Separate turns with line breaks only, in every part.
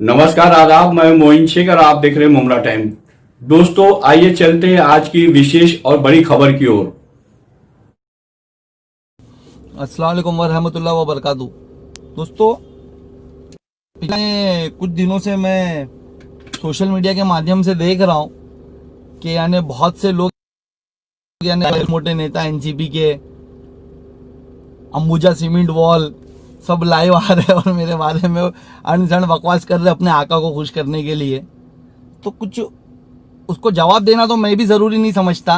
नमस्कार आदाब, मैं मोइन शेख और आप देख रहे हैं मुमरा टाइम। दोस्तों आइए चलते हैं आज की विशेष और बड़ी खबर की ओर।
अस्सलाम वालेकुम वरहमतुल्लाह वबरकातुहू। दोस्तों पिछले कुछ दिनों से मैं सोशल मीडिया के माध्यम से देख रहा हूँ कि यानी बहुत से लोग यानी मोटे नेता एनसीपी के अंबुजा सीमेंट वॉल सब लाइव आ रहे हैं और मेरे बारे में अनसण बकवास कर रहे हैं अपने आका को खुश करने के लिए। तो कुछ उसको जवाब देना तो मैं भी ज़रूरी नहीं समझता,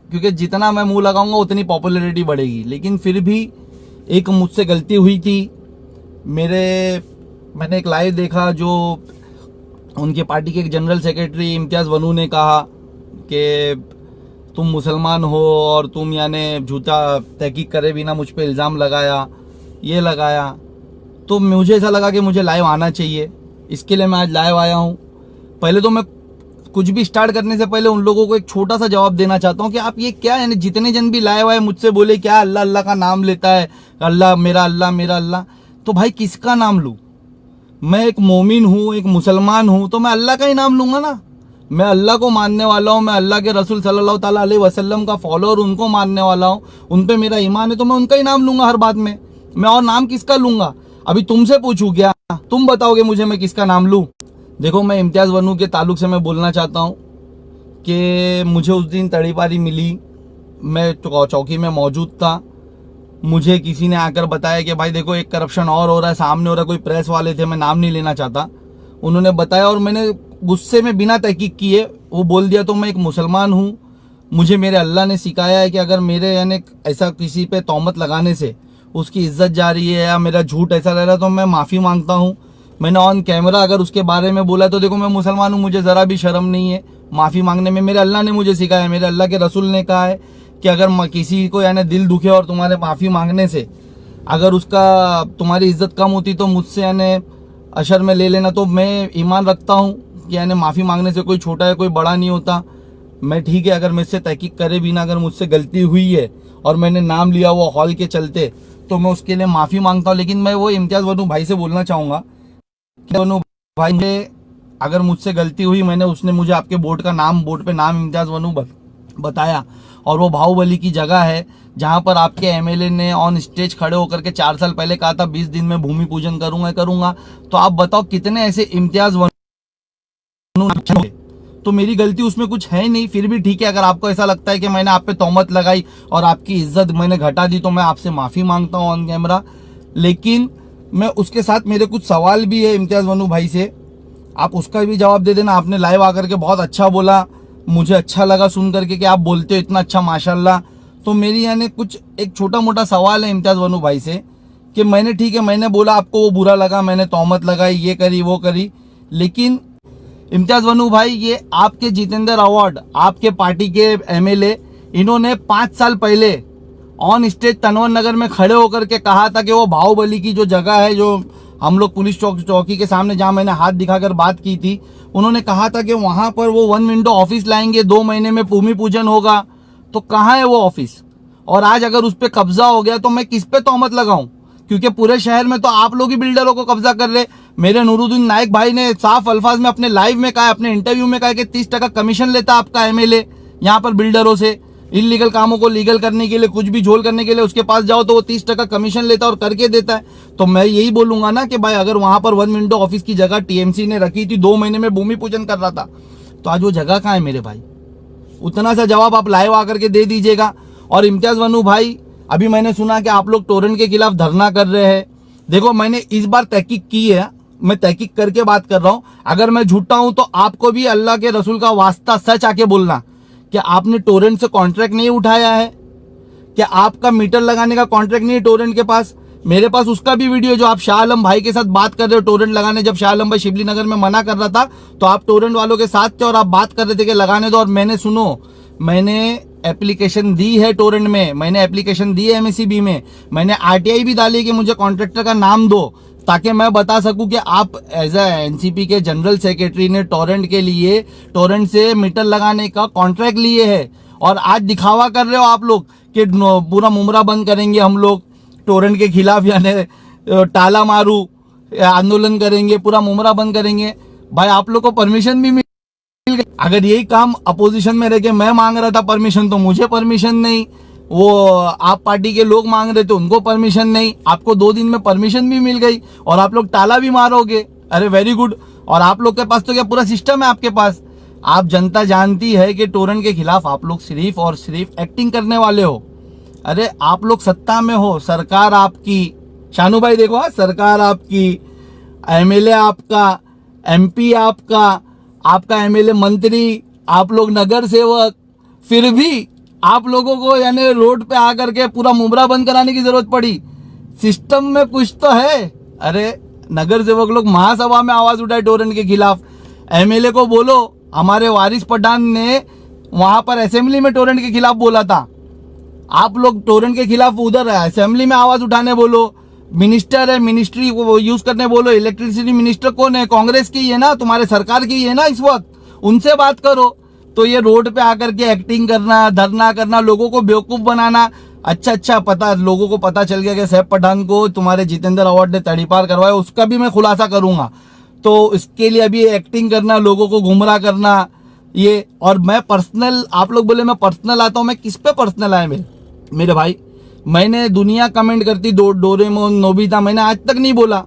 क्योंकि जितना मैं मुंह लगाऊंगा उतनी पॉपुलैरिटी बढ़ेगी। लेकिन फिर भी एक मुझसे गलती हुई थी। मैंने एक लाइव देखा जो उनके पार्टी के एक जनरल सेक्रेटरी इम्तियाज़ वनू ने कहा कि तुम मुसलमान हो और तुम यानी झूठा तहकीक करे बिना मुझ पे इल्ज़ाम लगाया, ये लगाया। तो मुझे ऐसा लगा कि मुझे लाइव आना चाहिए, इसके लिए मैं आज लाइव आया हूँ। पहले तो मैं कुछ भी स्टार्ट करने से पहले उन लोगों को एक छोटा सा जवाब देना चाहता हूँ कि आप ये क्या, यानी जितने जन भी लाइव आए मुझसे बोले क्या अल्लाह अल्लाह का नाम लेता है, अल्लाह मेरा अल्लाह। तो भाई किसका नाम लूँ? मैं एक मोमिन हूँ, एक मुसलमान हूँ, तो मैं अल्लाह का ही नाम लूँगा ना। मैं अल्लाह को मानने वाला हूँ, मैं अल्लाह के रसूल सल्लल्लाहु ताला अलैहि वसल्लम का फॉलोअर, उनको मानने वाला हूँ, उन पे मेरा ईमान है, तो मैं उनका ही नाम लूँगा हर बात में। मैं और नाम किसका लूँगा? अभी तुमसे पूछूँ क्या? तुम बताओगे मुझे मैं किसका नाम लूँ? देखो, मैं इम्तियाज़ वनू के ताल्लुक से मैं बोलना चाहता हूँ कि मुझे उस दिन तड़ीपारी मिली, मैं चौकी में मौजूद था। मुझे किसी ने आकर बताया कि भाई देखो एक करप्शन और हो रहा है, सामने हो रहा है। कोई प्रेस वाले थे, मैं नाम नहीं लेना चाहता, उन्होंने बताया और मैंने गुस्से में बिना तहकीक किए वो बोल दिया। तो मैं एक मुसलमान हूँ, मुझे मेरे अल्लाह ने सिखाया है कि अगर मेरे यानी ऐसा किसी पे तोहमत लगाने से उसकी इज्जत जा रही है या मेरा झूठ ऐसा रह रहा है तो मैं माफ़ी मांगता हूँ। मैंने ऑन कैमरा अगर उसके बारे में बोला तो देखो मैं मुसलमान हूँ, मुझे ज़रा भी शर्म नहीं है माफ़ी मांगने में। मेरे अल्लाह ने मुझे सिखाया है, मेरे अल्लाह के रसूल ने कहा है कि अगर किसी को यानी दिल दुखे और तुम्हारे माफ़ी मांगने से अगर उसका तुम्हारी इज्जत कम होती तो मुझसे यानी अशर में ले लेना। तो मैं ईमान रखता हूँ कि यानी माफ़ी मांगने से कोई छोटा है कोई बड़ा नहीं होता। मैं ठीक है, अगर मुझसे तहकीक करे भी ना, अगर मुझसे गलती हुई है और मैंने नाम लिया वो हॉल के चलते, तो मैं उसके लिए माफ़ी मांगता हूँ। लेकिन मैं वो इम्तियाज़ वनू भाई से बोलना चाहूँगा कि वनू भाई ने अगर मुझसे गलती हुई, उसने मुझे आपके बोर्ड पे नाम इम्तियाज़ वनू बताया और वो बाहुबली की जगह है जहाँ पर आपके एमएलए ने ऑन स्टेज खड़े होकर के 4 साल पहले कहा था 20 दिन में भूमि पूजन करूंगा। तो आप बताओ कितने ऐसे इम्तियाज़ वनू, तो मेरी गलती उसमें कुछ है नहीं। फिर भी ठीक है, अगर आपको ऐसा लगता है कि मैंने आप पे तोहमत लगाई और आपकी इज्जत मैंने घटा दी तो मैं आपसे माफ़ी मांगता हूँ ऑन कैमरा। लेकिन मैं उसके साथ मेरे कुछ सवाल भी है इम्तियाज़ वनू भाई से, आप उसका भी जवाब दे देना। आपने लाइव आकर के बहुत अच्छा बोला, मुझे अच्छा लगा सुन करके कि आप बोलते हो इतना अच्छा माशाल्लाह। तो मेरी यानी कुछ एक छोटा मोटा सवाल है इम्तियाज़ वनू भाई से कि मैंने ठीक है, मैंने बोला आपको वो बुरा लगा, मैंने तोहमत लगाई, ये करी वो करी, लेकिन इम्तियाज़ वनू भाई ये आपके जितेंद्र अवार्ड, आपके पार्टी के एमएलए, इन्होंने 5 साल पहले ऑन स्टेज तनवर नगर में खड़े होकर के कहा था कि वो बाहुबली की जो जगह है, जो हम लोग पुलिस चौकी के सामने जहां मैंने हाथ दिखाकर बात की थी, उन्होंने कहा था कि वहां पर वो 1 विंडो ऑफिस लाएंगे, 2 महीने में भूमि पूजन होगा। तो कहाँ है वो ऑफिस? और आज अगर उस पर कब्जा हो गया तो मैं किस पे तोहमत लगाऊं? क्योंकि पूरे शहर में तो आप लोग ही बिल्डरों को कब्जा कर रहे। मेरे नूरुद्दीन नायक भाई ने साफ अल्फाज में अपने लाइव में कहा, अपने इंटरव्यू में कहा कि 30% कमीशन लेता आपका एमएलए यहाँ पर बिल्डरों से। इलीगल कामों को लीगल करने के लिए, कुछ भी झोल करने के लिए उसके पास जाओ तो वो 30% कमीशन लेता और करके देता है। तो मैं यही बोलूंगा ना कि भाई अगर वहां पर 1 विंडो ऑफिस की जगह टीएमसी ने रखी थी, 2 महीने में भूमि पूजन कर रहा था, तो आज वो जगह कहाँ है मेरे भाई? उतना सा जवाब आप लाइव आकर के दे दीजिएगा। और इम्तियाज़ वनू भाई, अभी मैंने सुना कि आप लोग टोरेंट के खिलाफ धरना कर रहे हैं। देखो मैंने इस बार तहकीक की है, मैं तहकीक करके बात कर रहा हूं। अगर मैं झूठा हूं तो आपको भी अल्लाह के रसूल का वास्ता सच आके बोलना कि आपने टोरेंट से कॉन्ट्रैक्ट नहीं उठाया है, कि आपका मीटर लगाने का कॉन्ट्रैक्ट नहीं है टोरेंट के पास। मेरे पास उसका भी वीडियो, जो आप शाह आलम भाई के साथ बात कर रहे हो टोरेंट लगाने, जब शाह आलम भाई शिवली नगर में मना कर रहा था तो आप टोरेंट वालों के साथ थे और आप बात कर रहे थे कि लगाने दो। और मैंने एप्लीकेशन दी है टोरेंट में, मैंने एप्लीकेशन दी है एमएससीबी में, मैंने आरटीआई भी डाली कि मुझे कॉन्ट्रैक्टर का नाम दो, ताकि मैं बता सकूं कि आप एज ए एनसीपी के जनरल सेक्रेटरी ने टोरेंट के लिए, टोरेंट से मीटर लगाने का कॉन्ट्रैक्ट लिए है। और आज दिखावा कर रहे हो आप लोग कि पूरा मुमरा बंद करेंगे हम लोग टोरेंट के खिलाफ, यानी टाला मारू, आंदोलन करेंगे, पूरा मुमरा बंद करेंगे। भाई आप लोग को परमिशन भी मिल गई। अगर यही काम अपोजिशन में रह के मैं मांग रहा था परमिशन, तो मुझे परमिशन नहीं, वो आप पार्टी के लोग मांग रहे थे उनको परमिशन नहीं, आपको 2 दिन में परमिशन भी मिल गई और आप लोग ताला भी मारोगे। अरे वेरी गुड। और आप लोग के पास तो क्या पूरा सिस्टम है आपके पास। आप जनता जानती है कि टोरेंट के खिलाफ आप लोग सिर्फ और सिर्फ एक्टिंग करने वाले हो। अरे आप लोग सत्ता में हो, सरकार आपकी, शानू भाई देखो, सरकार आपकी, एमएलए आपका, एमपी आपका, आपका एमएलए मंत्री, आप लोग नगर सेवक, फिर भी आप लोगों को यानी रोड पे आकर के पूरा मुमरा बंद कराने की जरूरत पड़ी। सिस्टम में कुछ तो है। अरे नगर सेवक लोग महासभा में आवाज उठाए टोरेंट के खिलाफ। एमएलए को बोलो, हमारे वारिस पठान ने वहां पर असेंबली में टोरेंट के खिलाफ बोला था। आप लोग टोरेंट के खिलाफ उधर असेंबली में आवाज उठाने बोलो। मिनिस्टर है, मिनिस्ट्री को यूज करने बोलो। इलेक्ट्रिसिटी मिनिस्टर कौन है? कांग्रेस की है ना, तुम्हारे सरकार की है ना इस वक्त, उनसे बात करो। तो ये रोड पे आकर के एक्टिंग करना, धरना करना, लोगों को बेवकूफ बनाना। अच्छा पता, लोगों को पता चल गया कि सैफ पठान को तुम्हारे जितेंद्र अवार्ड ने तड़ीपार करवाया, उसका भी मैं खुलासा करूंगा। तो इसके लिए अभी एक्टिंग करना, लोगों को गुमराह करना, ये। और मैं पर्सनल, आप लोग बोले मैं पर्सनल आता हूं, मैं किस पे पर्सनल आया मेरे भाई? मैंने दुनिया कमेंट करती, डोरेमोन, नोबिता, मैंने आज तक नहीं बोला।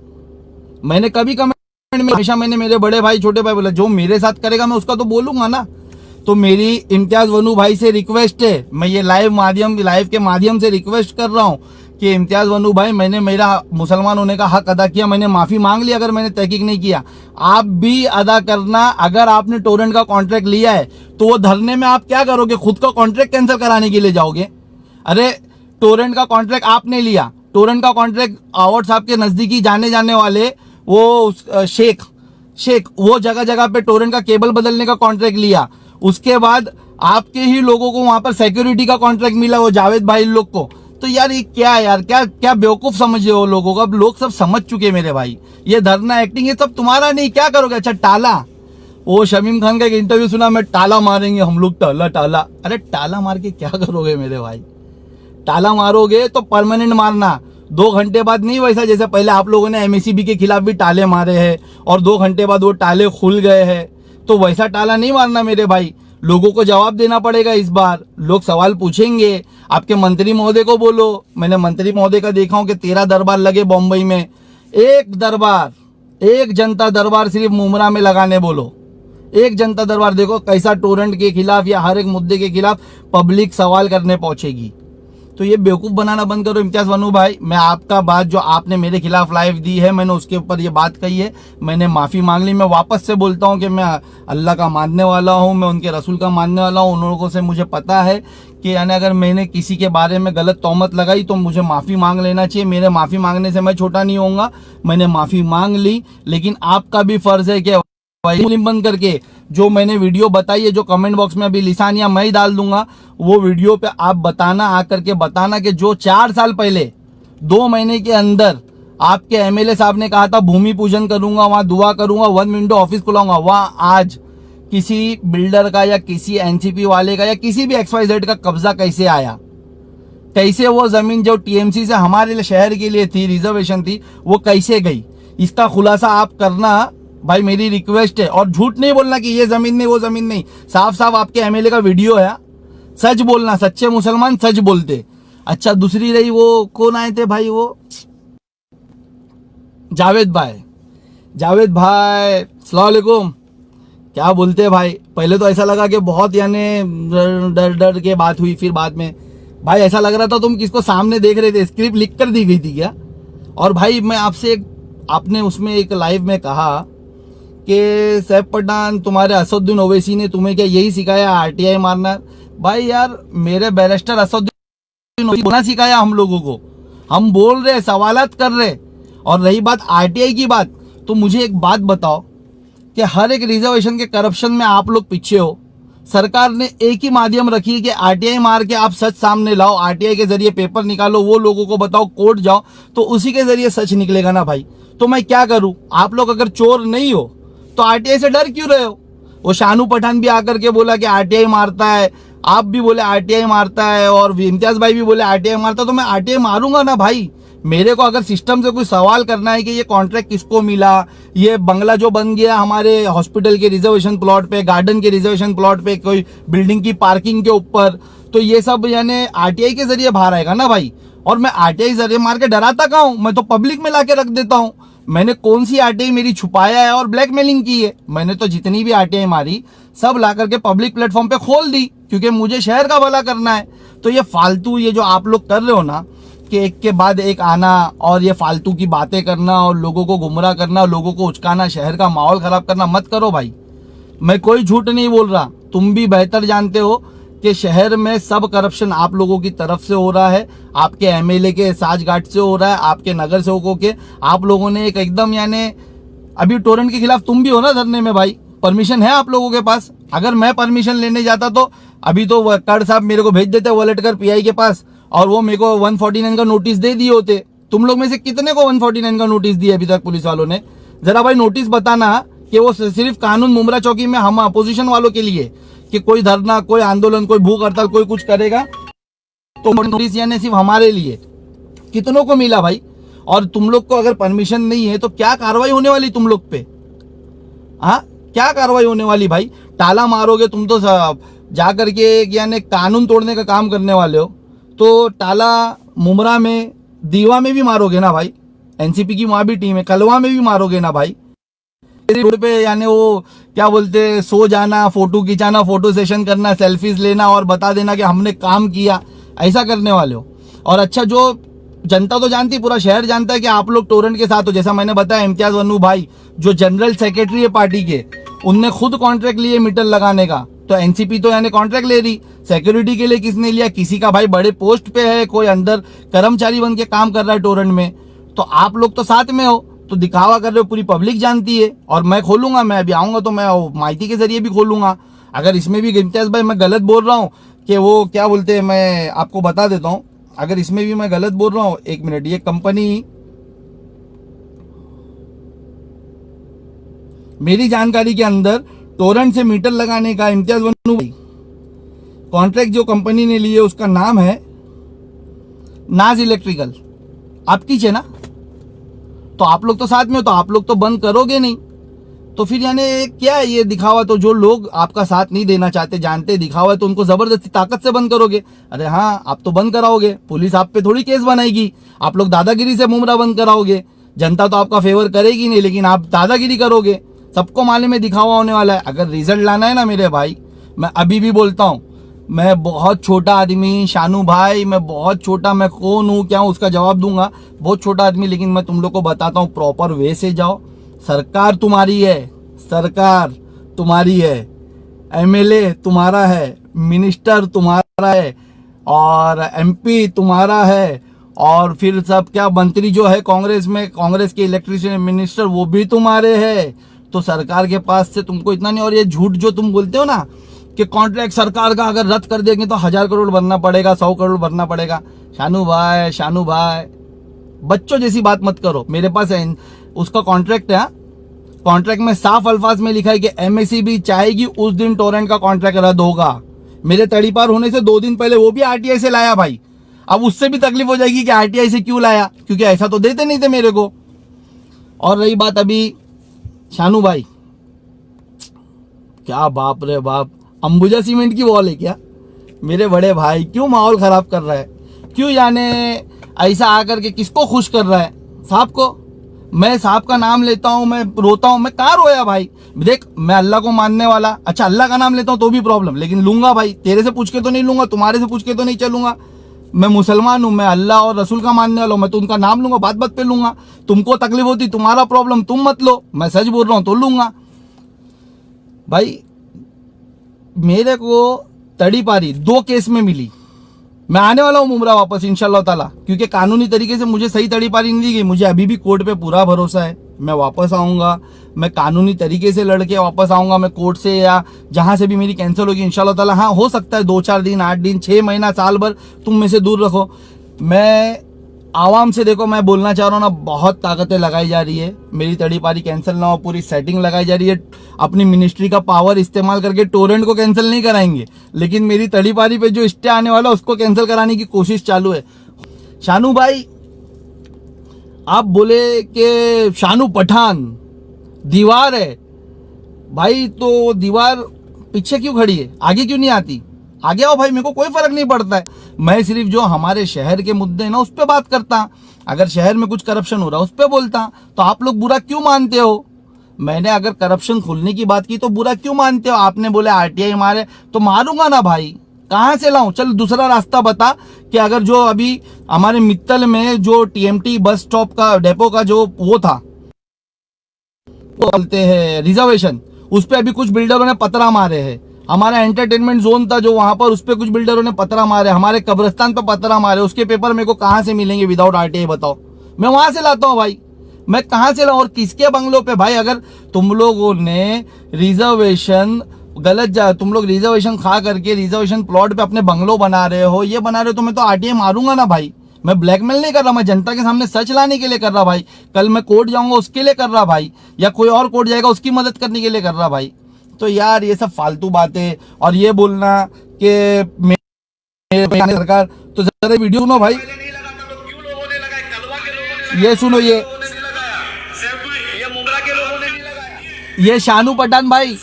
मैंने कभी कमेंट में, हमेशा मैंने मेरे बड़े भाई छोटे भाई बोला, जो मेरे साथ करेगा मैं उसका तो बोलूंगा ना। तो मेरी इम्तियाज वनू भाई से रिक्वेस्ट है, मैं ये लाइव के माध्यम से रिक्वेस्ट कर रहा हूं कि इम्तियाज वनू भाई, मैंने मेरा मुसलमान होने का हक अदा किया, मैंने माफी मांग ली अगर मैंने तहकीक नहीं किया। आप भी अदा करना। अगर आपने टोरेंट का कॉन्ट्रैक्ट लिया है तो वो धरने में आप क्या करोगे? खुद का कॉन्ट्रैक्ट कैंसिल कराने के लिए जाओगे? अरे टोरेंट का कॉन्ट्रैक्ट आपने लिया, टोरेंट का कॉन्ट्रैक्ट अवार्ड साहब के नजदीकी जाने वाले वो शेख वो जगह जगह पे टोरेंट का केबल बदलने का कॉन्ट्रैक्ट लिया। उसके बाद आपके ही लोगों को वहां पर सिक्योरिटी का कॉन्ट्रैक्ट मिला, वो जावेद भाई लोग को। तो यार ये क्या है यार, क्या बेवकूफ समझ रहे हो लोगों को? अब लोग सब समझ चुके मेरे भाई, ये धरना एक्टिंग ये सब तुम्हारा नहीं। क्या करोगे? अच्छा टाला, वो शमीम खान का एक इंटरव्यू सुना, मैं टाला मारेंगे हम लोग, टाला। अरे टाला मार के क्या करोगे मेरे भाई? टाला मारोगे तो परमानेंट मारना, 2 घंटे बाद नहीं वैसा जैसे पहले आप लोगों ने एमएससीबी के खिलाफ भी टाले मारे हैं और 2 घंटे बाद वो टाले खुल गए हैं। तो वैसा टाला नहीं मारना मेरे भाई। लोगों को जवाब देना पड़ेगा इस बार, लोग सवाल पूछेंगे। आपके मंत्री महोदय को बोलो, मैंने मंत्री महोदय का देखा हूं कि 13 दरबार लगे बम्बई में, एक जनता दरबार सिर्फ मुमरा में लगाने बोलो। एक जनता दरबार देखो कैसा टोरेंट के खिलाफ या हर एक मुद्दे के खिलाफ पब्लिक सवाल करने पहुंचेगी। तो ये बेवकूफ बनाना बंद करो। इम्तियाज वनू भाई, मैं आपका बात जो आपने मेरे खिलाफ लाइव दी है, मैंने उसके ऊपर ये बात कही है, मैंने माफी मांग ली। मैं वापस से बोलता हूं कि मैं अल्लाह का मानने वाला हूं, मैं उनके रसूल का मानने वाला हूं। उन लोगों से मुझे पता है कि यानी अगर मैंने किसी के बारे में गलत तोहमत लगाई तो मुझे माफी मांग लेना चाहिए। मेरे माफी मांगने से मैं छोटा नहीं होऊंगा, मैंने माफी मांग ली। लेकिन आपका भी फर्ज है कि मुस्लिम बंद करके जो मैंने वीडियो बताई है, जो कमेंट बॉक्स में अभी लिसान या मैं ही डाल दूंगा, वो वीडियो पे आप बताना, आकर के बताना कि जो 4 साल पहले 2 महीने के अंदर आपके एमएलए साहब ने कहा था भूमि पूजन करूंगा, वहां दुआ करूंगा, 1 विंडो ऑफिस खुलाऊंगा, वहां आज किसी बिल्डर का या किसी एनसीपी वाले का या किसी भी XYZ का कब्जा कैसे आया? कैसे वो जमीन जो टीएमसी से हमारे शहर के लिए थी, रिजर्वेशन थी, वो कैसे गई? इसका खुलासा आप करना भाई, मेरी रिक्वेस्ट है। और झूठ नहीं बोलना कि ये जमीन नहीं वो जमीन नहीं, साफ साफ आपके एमएलए का वीडियो है, सच बोलना। सच्चे मुसलमान सच बोलते। अच्छा दूसरी रही, वो कौन आए थे भाई, वो जावेद भाई अस्सलाम वालेकुम। क्या बोलते भाई? पहले तो ऐसा लगा कि बहुत यानी डर के बात हुई, फिर बाद में भाई ऐसा लग रहा था तुम किसको सामने देख रहे थे, स्क्रिप्ट लिख कर दी गई थी क्या? और भाई मैं आपसे आपने उसमें एक लाइव में कहा कि सैफ पठान, तुम्हारे असदुद्दीन ओवैसी ने तुम्हें क्या यही सिखाया आरटीआई मारना? भाई यार मेरे बैरिस्टर असदुद्दीन ओवैसी ने सिखाया हम लोगों को, हम बोल रहे, सवालात कर रहे। और रही बात आरटीआई की बात, तो मुझे एक बात बताओ कि हर एक रिजर्वेशन के करप्शन में आप लोग पीछे हो। सरकार ने एक ही माध्यम रखी है कि आरटीआई मार के आप सच सामने लाओ, आरटीआई के जरिए पेपर निकालो, वो लोगों को बताओ, कोर्ट जाओ, तो उसी के जरिए सच निकलेगा ना भाई। तो मैं क्या करूं? आप लोग अगर चोर नहीं हो तो आरटीआई से डर क्यों रहे हो? वो शानू पठान भी आकर के बोला कि आरटीआई मारता है, आप भी बोले आरटीआई मारता है, और इम्तियाज भाई भी बोले आरटीआई मारता है, तो मैं आरटीआई मारूंगा ना भाई। मेरे को अगर सिस्टम से कोई सवाल करना है कि ये कॉन्ट्रैक्ट किसको मिला, ये बंगला जो बन गया हमारे हॉस्पिटल के रिजर्वेशन प्लॉट पे, गार्डन के रिजर्वेशन प्लॉट पे, कोई बिल्डिंग की पार्किंग के ऊपर, तो ये सब यानी आरटीआई के जरिए बाहर आएगा ना भाई। और मैं आरटीआई जरिए मार के डराता कहाँ हूं, मैं तो पब्लिक में लाके रख देता हूं। मैंने कौन सी आरटीआई मेरी छुपाया है और ब्लैकमेलिंग की है? मैंने तो जितनी भी आरटीआई मारी सब ला करके पब्लिक प्लेटफॉर्म पे खोल दी, क्योंकि मुझे शहर का भला करना है। तो ये फालतू ये जो आप लोग कर रहे हो ना कि एक के बाद एक आना और ये फालतू की बातें करना और लोगों को गुमराह करना, लोगों को उचकाना, शहर का माहौल खराब करना मत करो भाई। मैं कोई झूठ नहीं बोल रहा, तुम भी बेहतर जानते हो कि शहर में सब करप्शन आप लोगों की तरफ से हो रहा है, आपके एमएलए के साठगांठ से हो रहा है, आपके नगर सेवकों के। आप लोगों ने एक एकदम यानी अभी टोरेंट के खिलाफ तुम भी हो ना धरने में भाई, परमिशन है आप लोगों के पास? अगर मैं परमिशन लेने जाता तो अभी तो कड़ साहब मेरे को भेज देते वॉलेट कर पीआई के पास और वो मेरे को 149 का नोटिस दे दिए होते। तुम लोग में से कितने को 149 का नोटिस दिया अभी तक पुलिस वालों ने? जरा भाई नोटिस बताना कि वो सिर्फ कानून मुमरा चौकी में हम अपोजिशन वालों के लिए कि कोई धरना, कोई आंदोलन, कोई भूख हड़ताल, कोई कुछ करेगा तो नोटिस यानी सिर्फ हमारे लिए। कितनों को मिला भाई? और तुम लोग को अगर परमिशन नहीं है तो क्या कार्रवाई होने वाली तुम लोग पे? हाँ, क्या कार्रवाई होने वाली भाई? ताला मारोगे तुम तो जा करके यानी कानून तोड़ने का काम करने वाले हो, तो ताला मुमरा में, दीवा में भी मारोगे ना भाई? एनसीपी की वहां भी टीम है, कलवा में भी मारोगे ना भाई? रोड पे यानी वो क्या बोलते, सो जाना, फोटो खिंचाना, फोटो सेशन करना, सेल्फीज लेना और बता देना कि हमने काम किया, ऐसा करने वाले हो। और अच्छा, जो जनता तो जानती, पूरा शहर जानता है कि आप लोग टोरेंट के साथ हो। जैसा मैंने बताया, इम्तियाज वन्नू भाई जो जनरल सेक्रेटरी है पार्टी के, उनने खुद कॉन्ट्रैक्ट लिए मीटर लगाने का, तो एनसीपी तो यानी कॉन्ट्रैक्ट ले रही। सिक्योरिटी के लिए किसने लिया? किसी का भाई बड़े पोस्ट पे है, कोई अंदर कर्मचारी बन के काम कर रहा है टोरेंट में, तो आप लोग तो साथ में हो, तो दिखावा कर रहे हो, पूरी पब्लिक जानती है। और मैं खोलूंगा, मैं अभी आऊंगा तो मैं माहिती के जरिए भी खोलूंगा। अगर इसमें भी इम्तियाज भाई मैं गलत बोल रहा हूँ कि वो क्या बोलते हैं, मैं आपको बता देता हूँ, अगर इसमें भी मैं गलत बोल रहा हूँ, एक मिनट, ये कंपनी मेरी जानकारी के अंदर टोरेंट से मीटर लगाने का इम्तियाज वन्नू भाई कॉन्ट्रैक्ट जो कंपनी ने लिए उसका नाम है नाज इलेक्ट्रिकल। आपकी है ना? तो आप लोग तो साथ में हो, तो आप लोग तो बंद करोगे नहीं, तो फिर यानी क्या है ये दिखावा? तो जो लोग आपका साथ नहीं देना चाहते, जानते दिखावा है, तो उनको जबरदस्ती ताकत से बंद करोगे। अरे हाँ, आप तो बंद कराओगे, पुलिस आप पे थोड़ी केस बनाएगी। आप लोग दादागिरी से मुमरा बंद कराओगे, जनता तो आपका फेवर करेगी नहीं, लेकिन आप दादागिरी करोगे। सबको मालूम है दिखावा होने वाला है। अगर रिजल्ट लाना है ना मेरे भाई, मैं अभी भी बोलता हूँ, मैं बहुत छोटा आदमी, शानू भाई मैं बहुत छोटा, मैं कौन हूँ क्या हूँ उसका जवाब दूंगा, बहुत छोटा आदमी, लेकिन मैं तुम लोग को बताता हूँ, प्रॉपर वे से जाओ। सरकार तुम्हारी है, सरकार तुम्हारी है, एमएलए तुम्हारा है, मिनिस्टर तुम्हारा है, और एमपी तुम्हारा है, और फिर सब क्या मंत्री जो है कांग्रेस में, कांग्रेस के इलेक्ट्रिसिटी मिनिस्टर वो भी तुम्हारे हैं। तो सरकार के पास से तुमको इतना नहीं। और ये झूठ जो तुम बोलते हो ना कि कॉन्ट्रैक्ट सरकार का अगर रद्द कर देंगे तो 1000 करोड़ भरना पड़ेगा, 100 करोड़ भरना पड़ेगा, शानू भाई बच्चों जैसी बात मत करो। मेरे पास है उसका कॉन्ट्रैक्ट है, कॉन्ट्रैक्ट में साफ अल्फाज में लिखा है कि एमएसईबी चाहेगी उस दिन टोरेंट का कॉन्ट्रैक्ट रद्द होगा। मेरे तड़ीपार होने से 2 दिन पहले वो भी आरटीआई से लाया भाई। अब उससे भी तकलीफ हो जाएगी कि आरटीआई से क्यों लाया, क्योंकि ऐसा तो देते नहीं थे मेरे को। और रही बात अभी शानू भाई, क्या बाप रे बाप, अंबुजा सीमेंट की वॉल है क्या? मेरे बड़े भाई क्यों माहौल खराब कर रहा है? क्यों यानी ऐसा आकर के किसको खुश कर रहा है? साहब को। मैं साहब का नाम लेता हूं, मैं रोता हूं, मैं कहाँ रोया भाई? देख, मैं अल्लाह को मानने वाला, अच्छा अल्लाह का नाम लेता हूं तो भी प्रॉब्लम, लेकिन लूंगा भाई, तेरे से पूछ के तो नहीं लूंगा, तुम्हारे से पूछ के तो नहीं चलूंगा। मैं मुसलमान हूं, मैं अल्लाह और रसूल का मानने वाला हूं, मैं तो उनका नाम लूंगा, बात बात पे लूंगा। तुमको तकलीफ होती, तुम्हारा प्रॉब्लम, तुम मत लो, मैं सच बोल रहा हूं तो लूंगा भाई। मेरे को तड़ी पारी 2 केस में मिली। मैं आने वाला हूं मुमरा वापस इंशाल्लाह ताला, क्योंकि कानूनी तरीके से मुझे सही तड़ी पारी नहीं दी गई। मुझे अभी भी कोर्ट पे पूरा भरोसा है, मैं वापस आऊंगा, मैं कानूनी तरीके से लड़के वापस आऊंगा। मैं कोर्ट से या जहां से भी मेरी कैंसिल होगी इंशाल्लाह ताला। हाँ, हो सकता है 2-4 दिन, 8 दिन, 6 महीना, साल भर तुम में से दूर रखो। मैं आवाम से, देखो मैं बोलना चाह रहा हूँ ना, बहुत ताकतें लगाई जा रही है, मेरी तड़ी पारी कैंसिल ना हो, पूरी सेटिंग लगाई जा रही है। अपनी मिनिस्ट्री का पावर इस्तेमाल करके टोरेंट को कैंसिल नहीं कराएंगे, लेकिन मेरी तड़ी पारी पे जो स्टे आने वाला उसको कैंसिल कराने की कोशिश चालू है। शानू भाई आप बोले कि शानू पठान दीवार है भाई, तो दीवार पीछे क्यों खड़ी है, आगे क्यों नहीं आती? आगे आओ भाई, मेरे को कोई फर्क नहीं पड़ता है। मैं सिर्फ जो हमारे शहर के मुद्दे हैं ना उस पर बात करता, अगर शहर में कुछ करप्शन हो रहा है उस पर बोलता। तो आप लोग बुरा क्यों मानते हो? मैंने अगर करप्शन खोलने की बात की तो बुरा क्यों मानते हो? आपने बोले आरटीआई मारे, तो मारूंगा ना भाई, कहां से लाऊं? चल दूसरा रास्ता बता कि अगर जो अभी हमारे मित्तल में जो टीएमटी बस स्टॉप का डेपो का जो वो था, वो बोलते हैं रिजर्वेशन, उस पे अभी कुछ बिल्डरों ने पतरा मारे हैं। हमारा एंटरटेनमेंट जोन था जो वहां पर, उस पे कुछ बिल्डरों ने पतरा मारे, हमारे कब्रिस्तान पे पतरा मारे, उसके पेपर मेरे को कहां से मिलेंगे विदाउट आरटीआई बताओ? मैं वहां से लाता हूं भाई, मैं कहां से लाऊं? और किसके बंगलों पे भाई? अगर तुम लोगों ने रिजर्वेशन गलत तुम लोग रिजर्वेशन खा करके रिजर्वेशन प्लॉट पे अपने बंगलो बना रहे हो, ये बना रहे हो, तो मैं तो आरटीआई मारूंगा ना भाई। मैं ब्लैकमेल नहीं कर रहा, मैं जनता के सामने सच लाने के लिए कर रहा भाई। कल मैं कोर्ट जाऊंगा उसके लिए कर रहा भाई, या कोई और कोर्ट जाएगा उसकी मदद करने के लिए कर रहा भाई। तो यार ये सब फालतू बातें, और ये बोलना कि सरकार, तो जरा वीडियो सुनो भाई, ये सुनो, ये शानू पठान भाई,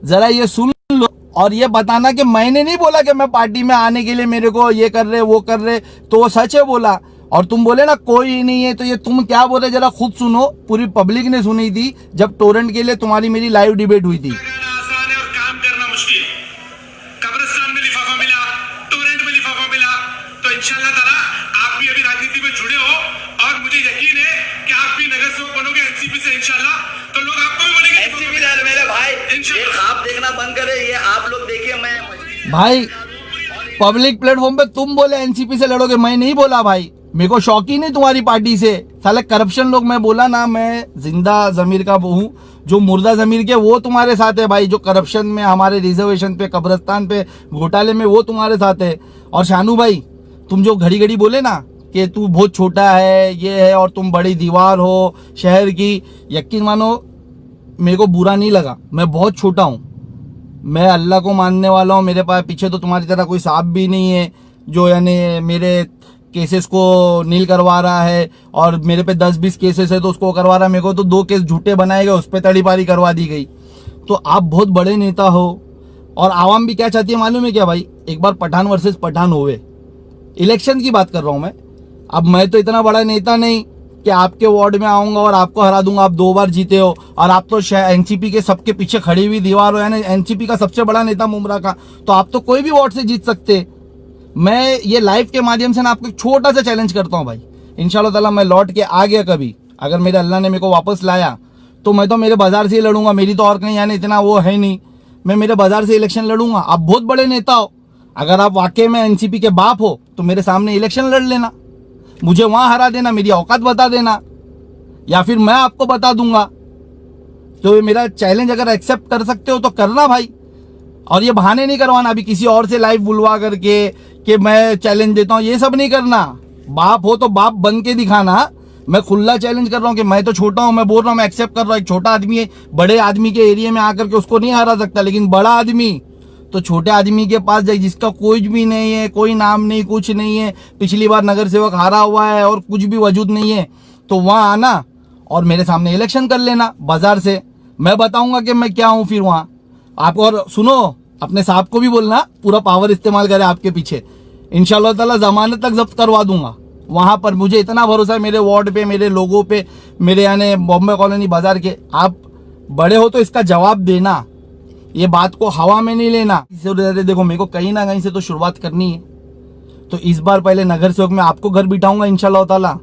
जरा ये सुन लो और ये बताना कि मैंने नहीं बोला कि मैं पार्टी में आने के लिए मेरे को ये कर रहे वो कर रहे, तो वो सच है बोला। और तुम बोले ना कोई नहीं है, तो ये तुम क्या बोल रहे जरा खुद सुनो, पूरी पब्लिक ने सुनी थी जब टोरेंट के लिए तुम्हारी मेरी लाइव डिबेट हुई थी।
आसान है और काम करना मुश्किल। कब्रिस्तान में लिफाफा मिला, टोरेंट में लिफाफा मिला, तो इंशाल्लाह ताला आप भी अभी राजनीति में जुड़े हो और मुझे यकीन है कि आप भी नगर सेवक बनोगे एनसीपी से इंशाल्लाह, तो लोग आपको भी बोलेंगे एनसीपी यार मेरे भाई, ये ख्वाब देखना बंद करे, ये आप लोग देखिए। मैं
भाई पब्लिक प्लेटफॉर्म पे तुम बोले एनसीपी से लड़ोगे, मैं नहीं बोला भाई, मेरे को शौक ही नहीं तुम्हारी पार्टी से। साले करप्शन लोग, मैं बोला ना मैं जिंदा जमीर का वो हूँ, जो मुर्दा जमीर के वो तुम्हारे साथ है भाई, जो करप्शन में हमारे रिजर्वेशन पे कब्रिस्तान पे घोटाले में वो तुम्हारे साथ है। और शानू भाई तुम जो घड़ी घड़ी बोले ना कि तू बहुत छोटा है ये है और तुम बड़ी दीवार हो शहर की, यकीन मानो मेरे को बुरा नहीं लगा, मैं बहुत छोटा हूँ, मैं अल्लाह को मानने वाला हूँ। मेरे पास पीछे तो तुम्हारी तरह कोई सांप भी नहीं है जो यानी मेरे केसेस को नील करवा रहा है, और मेरे पे 10-20 केसेस है तो उसको करवा रहा है। मेरे को तो 2 केस झूठे बनाए गए, उस पर तड़ीपारी करवा दी गई। तो आप बहुत बड़े नेता हो, और आवाम भी क्या चाहती है मालूम है क्या भाई? एक बार पठान वर्सेस पठान होवे, इलेक्शन की बात कर रहा हूं मैं। अब मैं तो इतना बड़ा नेता नहीं कि आपके वार्ड में आऊंगा और आपको हरा दूंगा, आप 2 बार जीते हो, और आप तो एनसीपी के सबके पीछे खड़ी हुई दीवार हो, यानी एनसीपी का सबसे बड़ा नेता मुमरा का, तो आप तो कोई भी वार्ड से जीत सकते। मैं ये लाइव के माध्यम से ना आपको एक छोटा सा चैलेंज करता हूं भाई, इंशाल्लाह ताला मैं लौट के आ गया कभी, अगर मेरे अल्लाह ने मेरे को वापस लाया तो मैं तो मेरे बाजार से ही लड़ूंगा, मेरी तो और कहीं यानी इतना वो है नहीं, मैं मेरे बाजार से इलेक्शन लड़ूंगा। आप बहुत बड़े नेता हो, अगर आप वाकई में एनसीपी के बाप हो तो मेरे सामने इलेक्शन लड़ लेना, मुझे वहां हरा देना, मेरी औकात बता देना, या फिर मैं आपको बता दूंगा। तो ये मेरा चैलेंज अगर एक्सेप्ट कर सकते हो तो करना भाई, और ये बहाने नहीं करवाना अभी किसी और से लाइव बुलवा करके कि मैं चैलेंज देता हूं, ये सब नहीं करना। बाप हो तो बाप बन के दिखाना। मैं खुला चैलेंज कर रहा हूं कि मैं तो छोटा हूं, मैं बोल रहा हूं, मैं एक्सेप्ट कर रहा हूं, एक छोटा आदमी है, बड़े आदमी के एरिया में आकर के उसको नहीं हरा सकता, लेकिन बड़ा आदमी तो छोटे आदमी के पास जाए जिसका कोई भी नहीं है, कोई नाम नहीं, कुछ नहीं है, पिछली बार नगर सेवक हारा हुआ है और कुछ भी वजूद नहीं है, तो वहां आना और मेरे सामने इलेक्शन कर लेना बाजार से, मैं बताऊंगा कि मैं क्या हूं। फिर वहां आप, और सुनो, अपने साहब को भी बोलना पूरा पावर इस्तेमाल करे आपके पीछे, इंशाल्लाह ताला जमानत तक जब्त करवा दूंगा वहां पर। मुझे इतना भरोसा है मेरे वार्ड पे, मेरे लोगों पे, मेरे यानी बॉम्बे कॉलोनी बाजार के। आप बड़े हो तो इसका जवाब देना, ये बात को हवा में नहीं लेना। देखो मेरे को कहीं ना कहीं से तो शुरुआत करनी है, तो इस बार पहले नगर सेवक में आपको घर बिठाऊंगा इंशाल्लाह ताला,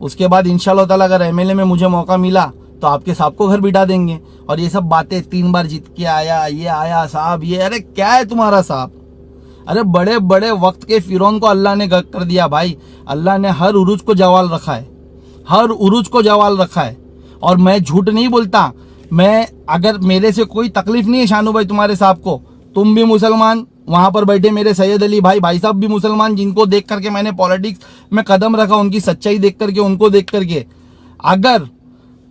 उसके बाद इंशाल्लाह ताला अगर एमएलए में मुझे मौका मिला तो आपके साहब को घर बिठा देंगे। और ये सब बातें 3 बार जीत के आया, ये आया साहब, ये अरे क्या है तुम्हारा साहब? अरे बड़े बड़े वक्त के फिरौन को अल्लाह ने कर दिया भाई, अल्लाह ने हर उरूज को जवाल रखा है, हर उरूज को जवाल रखा है। और मैं झूठ नहीं बोलता, मैं अगर मेरे से कोई तकलीफ नहीं है शानू भाई तुम्हारे साहब को, तुम भी मुसलमान, वहां पर बैठे मेरे सैयद अली भाई साहब भी मुसलमान, जिनको देख करके मैंने पॉलिटिक्स में कदम रखा, उनकी सच्चाई देख करके, उनको देख करके, अगर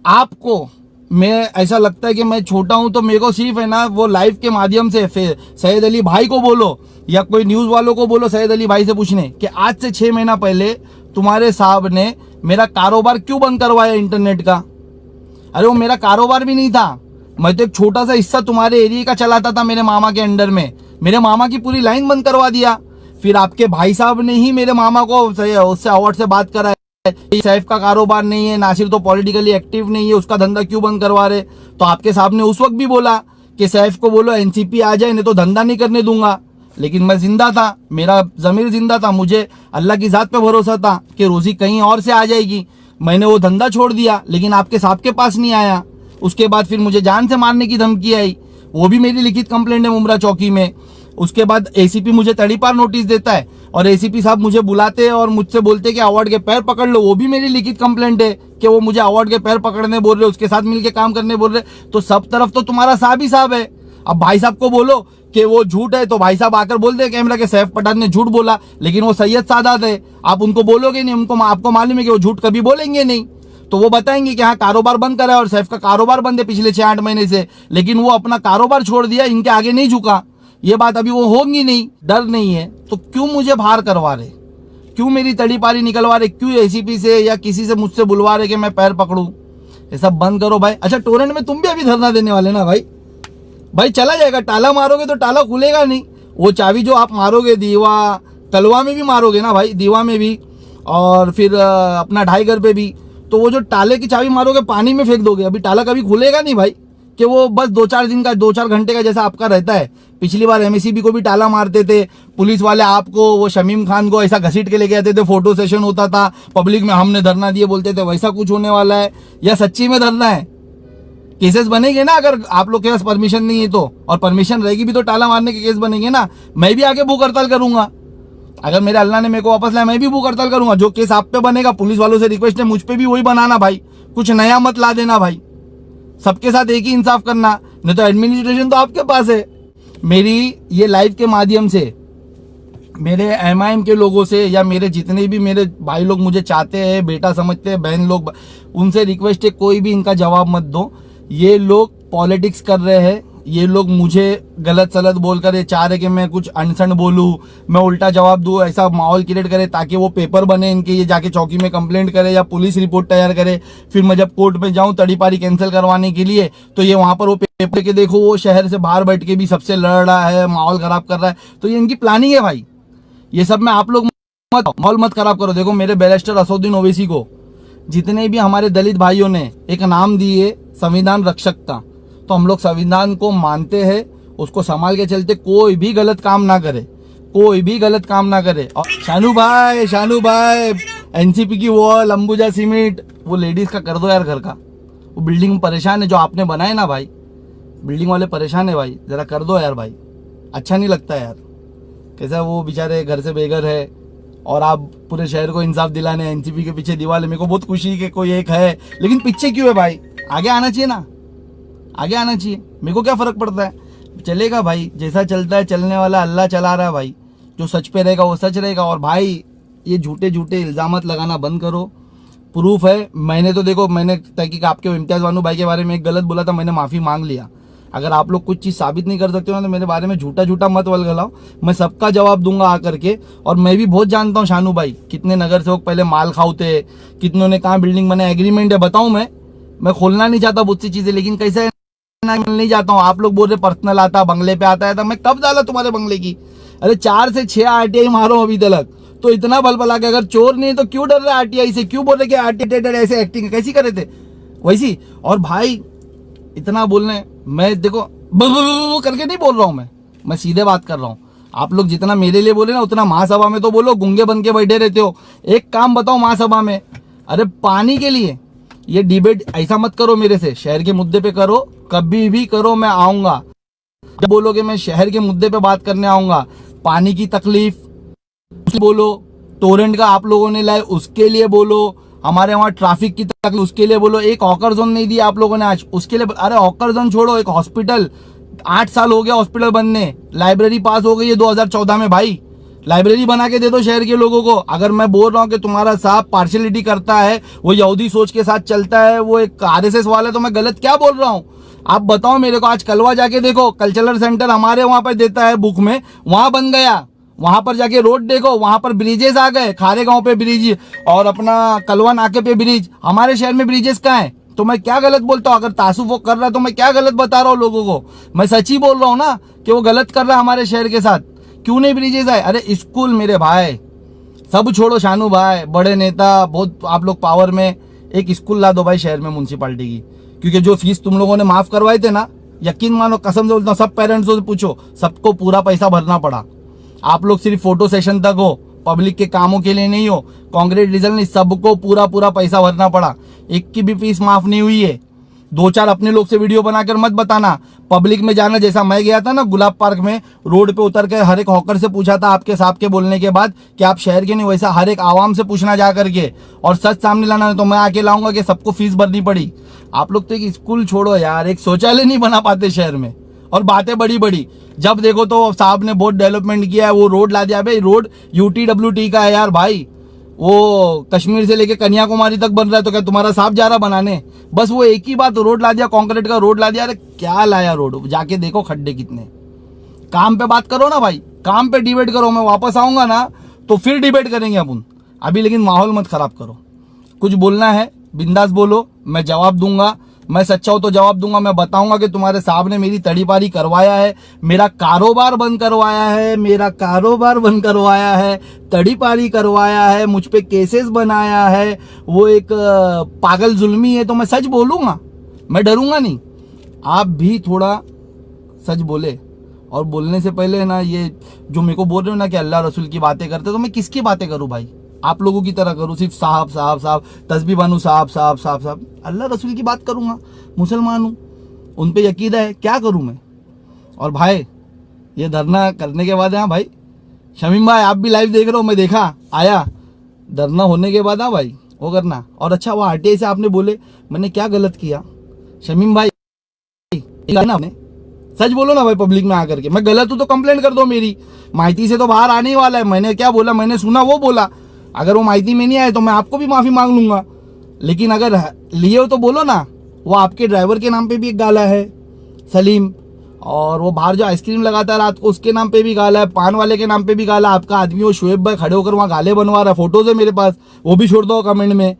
आपको मैं ऐसा लगता है कि मैं छोटा हूं तो मेरे को सिर्फ है ना वो लाइव के माध्यम से सैयद अली भाई को बोलो या कोई न्यूज वालों को बोलो, सैयद अली भाई से पूछने कि आज से 6 महीना पहले तुम्हारे साहब ने मेरा कारोबार क्यों बंद करवाया इंटरनेट का? अरे वो मेरा कारोबार भी नहीं था, मैं तो एक छोटा सा हिस्सा तुम्हारे एरिया का चलाता था मेरे मामा के अंडर में। मेरे मामा की पूरी लाइन बंद करवा दिया। फिर आपके भाई साहब ने ही मेरे मामा को उससे अवार्ड से बात करा है, सैफ का कारोबार नहीं है, नासिर तो पॉलिटिकली एक्टिव नहीं है, उसका धंधा क्यों बंद करवा रहे? तो आपके साहब ने उस वक्त भी बोला कि सैफ को बोलो एनसीपी आ जाए, नहीं तो धंधा नहीं करने दूंगा। लेकिन मैं जिंदा था, मेरा जमीर जिंदा था, मुझे अल्लाह की जात पे भरोसा था कि रोजी कहीं और से आ जाएगी। मैंने वो धंधा छोड़ दिया, लेकिन आपके साहब के पास नहीं आया। उसके बाद फिर मुझे जान से मारने की धमकी आई, वो भी मेरी लिखित कंप्लेंट है मुमरा चौकी में। उसके बाद एसीपी मुझे तड़ीपार नोटिस देता है और एसीपी साहब मुझे बुलाते हैं और मुझसे बोलते हैं कि अवार्ड के पैर पकड़ लो। वो भी मेरी लिखित कंप्लेंट है कि वो मुझे अवार्ड के पैर पकड़ने बोल रहे, उसके साथ मिलके काम करने बोल रहे। तो सब तरफ तो तुम्हारा साहब ही साहब है। अब भाई साहब को बोलो कि वो झूठ है, तो भाई साहब आकर बोल दे कैमरा के सैफ पठान ने झूठ बोला, लेकिन वो सैयद सादात है। आप उनको बोलोगे नहीं, उनको आपको मालूम है कि वो झूठ कभी बोलेंगे नहीं, तो वो बताएंगे कि हाँ कारोबार बंद करा है और सैफ का कारोबार बंद है पिछले 6-8 महीने से, लेकिन वो अपना कारोबार छोड़ दिया, इनके आगे नहीं झुका। ये बात अभी वो होगी नहीं, डर नहीं है। तो क्यों मुझे बाहर करवा रहे, क्यों मेरी तड़ी पारी निकलवा रहे, क्यों एसीपी से या किसी से मुझसे बुलवा रहे कि मैं पैर पकड़ूं? ये सब बंद करो भाई। अच्छा टोरेंट में तुम भी अभी धरना देने वाले ना भाई? भाई चला जाएगा, ताला मारोगे तो ताला खुलेगा नहीं। वो चाबी जो आप मारोगे दीवा तलवा में भी मारोगे ना भाई, दीवा में भी और फिर अपना ढाई घर पे भी, तो वो जो ताले की चाबी मारोगे पानी में फेंक दोगे, अभी ताला कभी खुलेगा नहीं भाई। कि वो बस 2-4 दिन का 2-4 घंटे का जैसा आपका रहता है। पिछली बार एमएससीबी को भी ताला मारते थे पुलिस वाले, आपको वो शमीम खान को ऐसा घसीट के लेके आते थे, फोटो सेशन होता था पब्लिक में, हमने धरना दिए बोलते थे। वैसा कुछ होने वाला है या सच्ची में धरना है? केसेस बनेंगे ना अगर आप लोग के पास परमिशन नहीं है तो, और परमिशन रहेगी भी तो ताला मारने के केस बनेंगे ना। मैं भी आगे भूख हड़ताल करूंगा, अगर मेरे अल्लाह ने मेरे को वापस लाया मैं भी भूख हड़ताल करूंगा। जो केस आप पे बनेगा, पुलिस वालों से रिक्वेस्ट है मुझ पे भी वही बनाना भाई, कुछ नया मत ला देना भाई, सबके साथ एक ही इंसाफ करना, नहीं तो एडमिनिस्ट्रेशन तो आपके पास है। मेरी ये लाइव के माध्यम से मेरे एमआईएम के लोगों से या मेरे जितने भी मेरे भाई लोग मुझे चाहते हैं, बेटा समझते हैं, बहन लोग, उनसे रिक्वेस्ट है कोई भी इनका जवाब मत दो। ये लोग पॉलिटिक्स कर रहे हैं, ये लोग मुझे गलत सलत बोलकर ये चाह रहे कि मैं कुछ अनसन बोलूं, मैं उल्टा जवाब दूं, ऐसा माहौल क्रिएट करे ताकि वो पेपर बने इनके, ये जाके चौकी में कंप्लेंट करे या पुलिस रिपोर्ट तैयार करे। फिर मैं जब कोर्ट में जाऊं तड़ी पारी कैंसिल करवाने के लिए, तो ये वहां पर वो पेपर के देखो वो शहर से बाहर बैठ के भी सबसे लड़ रहा है, माहौल खराब कर रहा है। तो ये इनकी प्लानिंग है भाई। ये सब में आप लोग माहौल मत खराब करो। देखो मेरे बैरिस्टर असदुद्दीन ओवैसी को जितने भी हमारे दलित भाइयों ने एक नाम दिए संविधान रक्षक का, तो हम लोग संविधान को मानते हैं, उसको संभाल के चलते, कोई भी गलत काम ना करे, कोई भी गलत काम ना करे। और शानू भाई एनसीपी की वॉल, अंबुजा सीमेंट, वो लेडीज का कर दो यार घर का। वो बिल्डिंग परेशान है जो आपने बनाए ना भाई, बिल्डिंग वाले परेशान है भाई, जरा कर दो यार भाई, अच्छा नहीं लगता यार। कैसा वो बेचारे घर से बेघर है और आप पूरे शहर को इंसाफ दिलाने एनसीपी के पीछे दीवार है। मेरे को बहुत खुशी कि कोई एक है, लेकिन पीछे क्यों है भाई? आगे आना चाहिए ना, आगे आना चाहिए। मेरे को क्या फर्क पड़ता है, चलेगा भाई, जैसा चलता है चलने वाला अल्लाह चला रहा है भाई। जो सच पे रहेगा वो सच रहेगा। और भाई ये झूठे झूठे इल्जामत लगाना बंद करो। प्रूफ है, मैंने तो देखो, मैंने तहकीक आपके इम्तियाज बानू भाई के बारे में एक गलत बोला था, मैंने माफी मांग लिया। अगर आप लोग कुछ चीज साबित नहीं कर सकते हो ना, तो मेरे बारे में झूठा झूठा मत वलगलाओ, मैं सबका जवाब दूंगा आकर के। और मैं भी बहुत जानता हूँ शानू भाई, कितने नगर सेवक पहले माल खाऊ थे, कितनों ने कहाँ बिल्डिंग बने, एग्रीमेंट है बताऊं मैं खोलना नहीं चाहता बहुत सी चीजें, लेकिन कैसे नहीं जाता हूँ। आप लोग बोल रहे पर्सनल आता, बंगले पे आता है, तो मैं कब डाला तुम्हारे बंगले की? अरे 4 से 6 आरटीआई मारो अभी तक, तो इतना बल बला के, अगर चोर नहीं तो क्यों डर रहे आरटीआई से? क्यों बोल रहे कि आरटीआई ऐसे एक्टिंग कैसी करे थे वैसी? और भाई इतना बोलने, मैं देखो करके नहीं बोल रहा हूँ, मैं सीधे बात कर रहा हूँ। आप लोग जितना मेरे लिए बोले ना उतना महासभा में तो बोलो, गुंगे बन के बैठे रहते हो। एक काम बताओ महासभा में, अरे पानी के लिए ये डिबेट ऐसा मत करो मेरे से, शहर के मुद्दे पे करो, कभी भी करो, मैं आऊंगा। जब बोलोगे मैं शहर के मुद्दे पे बात करने आऊंगा, पानी की तकलीफ बोलो, टोरेंट का आप लोगों ने लाए उसके लिए बोलो, हमारे वहाँ ट्रैफिक की तकलीफ उसके लिए बोलो। एक हॉकर जोन नहीं दिया आप लोगों ने आज, उसके लिए। अरे हॉकर जोन छोड़ो, एक हॉस्पिटल, 8 साल हो गया हॉस्पिटल बनने, लाइब्रेरी पास हो गई है 2014 में भाई, लाइब्रेरी बना के दे दो शहर के लोगों को। अगर मैं बोल रहा हूँ कि तुम्हारा साहब पार्शियलिटी करता है, वो यहूदी सोच के साथ चलता है, वो एक आरएसएस वाला है, तो मैं गलत क्या बोल रहा हूँ? आप बताओ मेरे को। आज कलवा जाके देखो, कल्चरल सेंटर हमारे वहां पर देता है बुक में, वहां बन गया, वहां पर जाके रोड देखो, वहां पर ब्रिजेस आ गए, खारे गांव पे ब्रिज और अपना कलवा नाके पे ब्रिज। हमारे शहर में ब्रिजेस कहाँ है? तो मैं क्या गलत बोलता हूँ? अगर तासुफ वो कर रहा है तो मैं क्या गलत बता रहा हूँ लोगों को? मैं सच ही बोल रहा हूँ ना कि वो गलत कर रहा है हमारे शहर के साथ। क्यों नहीं ब्रिजेस आए? अरे स्कूल मेरे भाई, सब छोड़ो शानू भाई, बड़े नेता, बहुत आप लोग पावर में, एक स्कूल ला दो भाई शहर में म्युनिसिपालिटी की। क्योंकि जो फीस तुम लोगों ने माफ करवाए थे ना, यकीन मानो, कसम से बोलता हूँ, सब पेरेंट्सों से पूछो, सबको पूरा पैसा भरना पड़ा। आप लोग सिर्फ फोटो सेशन तक हो, पब्लिक के कामों के लिए नहीं हो, कांग्रेस डीजल नहीं, सबको पूरा पूरा पैसा भरना पड़ा। एक की भी फीस माफ नहीं हुई है। 2-4 अपने लोग से वीडियो बनाकर मत बताना, पब्लिक में जाना। जैसा मैं गया था ना गुलाब पार्क में, रोड पे उतर कर हर एक हॉकर से पूछा था आपके साहब के बोलने के बाद कि आप शहर के नहीं, वैसा हर एक आवाम से पूछना जा करके, और सच सामने लाना। तो मैं आके लाऊंगा कि सबको फीस भरनी पड़ी। आप लोग तो एक स्कूल छोड़ो यार, एक शौचालय नहीं बना पाते शहर में, और बातें बड़ी बड़ी। जब देखो तो साहब ने बहुत डेवलपमेंट किया है, वो रोड ला दिया। भाई रोड UTWT का है यार भाई, वो कश्मीर से लेके कन्याकुमारी तक बन रहा है, तो क्या तुम्हारा साहब जा रहा बनाने? बस वो एक ही बात, रोड ला दिया, कंक्रीट का रोड ला दिया। अरे क्या लाया रोड? जाके देखो खड्डे कितने। काम पे बात करो ना भाई, काम पे डिबेट करो। मैं वापस आऊंगा ना तो फिर डिबेट करेंगे अपन, अभी लेकिन माहौल मत खराब करो। कुछ बोलना है बिंदास बोलो, मैं जवाब दूंगा। मैं सच्चा हूं तो जवाब दूंगा। मैं बताऊंगा कि तुम्हारे साहब ने मेरी तड़ीपारी करवाया है, मेरा कारोबार बंद करवाया है, मेरा कारोबार बंद करवाया है, तड़ीपारी करवाया है, मुझ पे केसेस बनाया है, वो एक पागल जुल्मी है। तो मैं सच बोलूंगा, मैं डरूंगा नहीं। आप भी थोड़ा सच बोले, और बोलने से पहले ना ये जो मेरे को बोल रहे हो ना कि अल्लाह रसूल की बातें करते, तो मैं किसकी बातें करूं भाई? आप लोगों की तरह करूं, सिर्फ साहब साहब साहब, तस्बीह बनू साहब साहब साहब साहब? अल्लाह रसूल की बात करूंगा, मुसलमान हूं, उन पे यकीन है, क्या करूं मैं? और भाई ये धरना करने के बाद, हाँ भाई शमीम भाई आप भी लाइव देख रहे हो, मैं देखा आया, धरना होने के बाद हाँ भाई वो करना। और अच्छा वो RTI से आपने बोले, मैंने क्या गलत किया शमीम भाई? ना आपने सच बोलो ना भाई, पब्लिक में आकर के। मैं गलत हूं तो कंप्लेंट कर दो मेरी, माहिती से तो बाहर आने ही वाला है। मैंने क्या बोला, मैंने सुना वो बोला। अगर वो माहिती में नहीं आए तो मैं आपको भी माफी मांग लूंगा, लेकिन अगर लिए हो तो बोलो ना। वो आपके ड्राइवर के नाम पे भी एक गाला है सलीम, और वो बाहर जो आइसक्रीम लगाता है रात को उसके नाम पे भी गाला है, पान वाले के नाम पे भी गाला। आपका आदमी वो शुएब भाई खड़े होकर वहां गाले बनवा रहा है, फोटोज है मेरे पास, वो भी छोड़ दो कमेंट में।